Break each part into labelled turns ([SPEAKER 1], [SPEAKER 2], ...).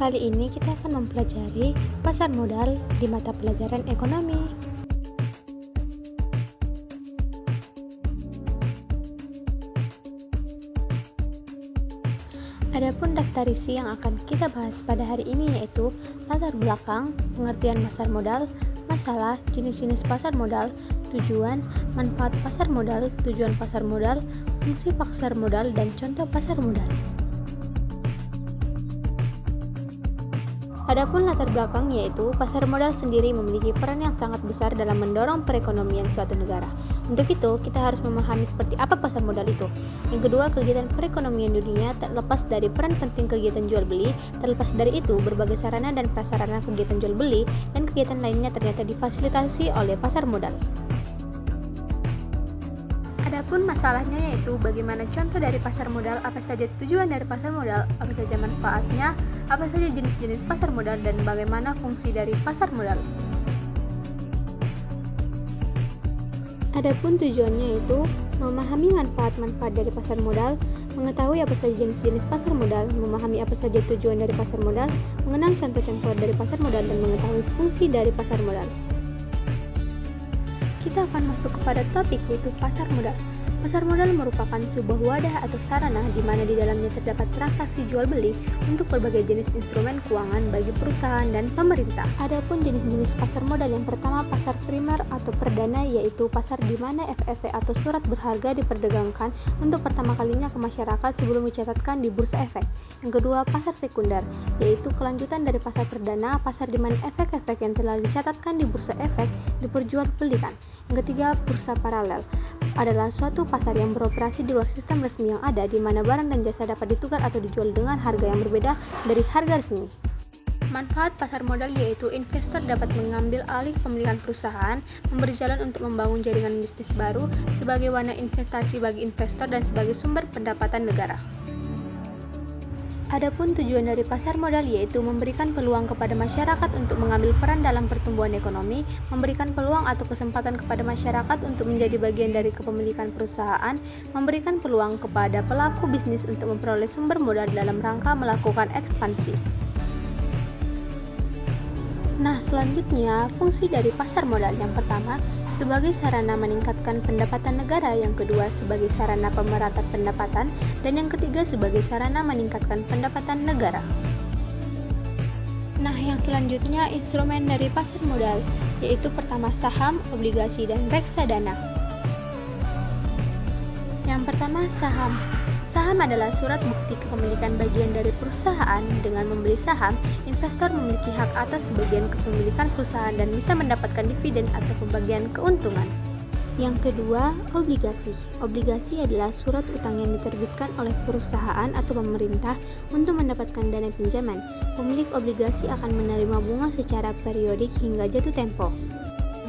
[SPEAKER 1] Kali ini kita akan mempelajari pasar modal di mata pelajaran ekonomi. Adapun daftar isi yang akan kita bahas pada hari ini yaitu latar belakang, pengertian pasar modal, masalah, jenis-jenis pasar modal, tujuan, manfaat pasar modal, tujuan pasar modal, fungsi pasar modal, dan contoh pasar modal. Adapun latar belakang yaitu pasar modal sendiri memiliki peran yang sangat besar dalam mendorong perekonomian suatu negara. Untuk itu, kita harus memahami seperti apa pasar modal itu. Yang kedua, kegiatan perekonomian dunia tak lepas dari peran penting kegiatan jual beli. Terlepas dari itu, berbagai sarana dan prasarana kegiatan jual beli dan kegiatan lainnya ternyata difasilitasi oleh pasar modal. Adapun masalahnya yaitu bagaimana contoh dari pasar modal, apa saja tujuan dari pasar modal, apa saja manfaatnya, apa saja jenis-jenis pasar modal, dan bagaimana fungsi dari pasar modal. Adapun tujuannya yaitu memahami manfaat-manfaat dari pasar modal, mengetahui apa saja jenis-jenis pasar modal, memahami apa saja tujuan dari pasar modal, mengenal contoh-contoh dari pasar modal, dan mengetahui fungsi dari pasar modal. Kita akan masuk kepada topik yaitu pasar modal. Pasar modal merupakan sebuah wadah atau sarana di mana di dalamnya terdapat transaksi jual beli untuk berbagai jenis instrumen keuangan bagi perusahaan dan pemerintah. Adapun jenis-jenis pasar modal yang pertama pasar primer atau perdana yaitu pasar di mana FEV atau surat berharga diperdagangkan untuk pertama kalinya ke masyarakat sebelum dicatatkan di bursa efek. Yang kedua pasar sekunder yaitu kelanjutan dari pasar perdana, pasar di mana efek-efek yang telah dicatatkan di bursa efek diperjualbelikan. Yang ketiga bursa paralel adalah suatu pasar yang beroperasi di luar sistem resmi yang ada di mana barang dan jasa dapat ditukar atau dijual dengan harga yang berbeda dari harga resmi. Manfaat pasar modal yaitu investor dapat mengambil alih pemilikan perusahaan, memberi jalan untuk membangun jaringan bisnis baru sebagai wadah investasi bagi investor dan sebagai sumber pendapatan negara. Adapun tujuan dari pasar modal yaitu memberikan peluang kepada masyarakat untuk mengambil peran dalam pertumbuhan ekonomi, memberikan peluang atau kesempatan kepada masyarakat untuk menjadi bagian dari kepemilikan perusahaan, memberikan peluang kepada pelaku bisnis untuk memperoleh sumber modal dalam rangka melakukan ekspansi. Nah, selanjutnya fungsi dari pasar modal yang pertama sebagai sarana meningkatkan pendapatan negara, yang kedua sebagai sarana pemerataan pendapatan, dan yang ketiga sebagai sarana meningkatkan pendapatan negara. Nah, yang selanjutnya instrumen dari pasar modal, yaitu pertama saham, obligasi, dan reksadana. Yang pertama saham. Saham adalah surat bukti kepemilikan bagian dari perusahaan. Dengan membeli saham, investor memiliki hak atas sebagian kepemilikan perusahaan dan bisa mendapatkan dividen atau pembagian keuntungan. Yang kedua, obligasi. Obligasi adalah surat utang yang diterbitkan oleh perusahaan atau pemerintah untuk mendapatkan dana pinjaman. Pemilik obligasi akan menerima bunga secara periodik hingga jatuh tempo.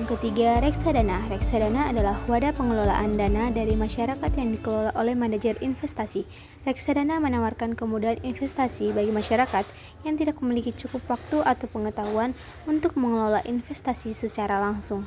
[SPEAKER 1] Yang ketiga, reksadana. Reksadana adalah wadah pengelolaan dana dari masyarakat yang dikelola oleh manajer investasi. Reksadana menawarkan kemudahan investasi bagi masyarakat yang tidak memiliki cukup waktu atau pengetahuan untuk mengelola investasi secara langsung.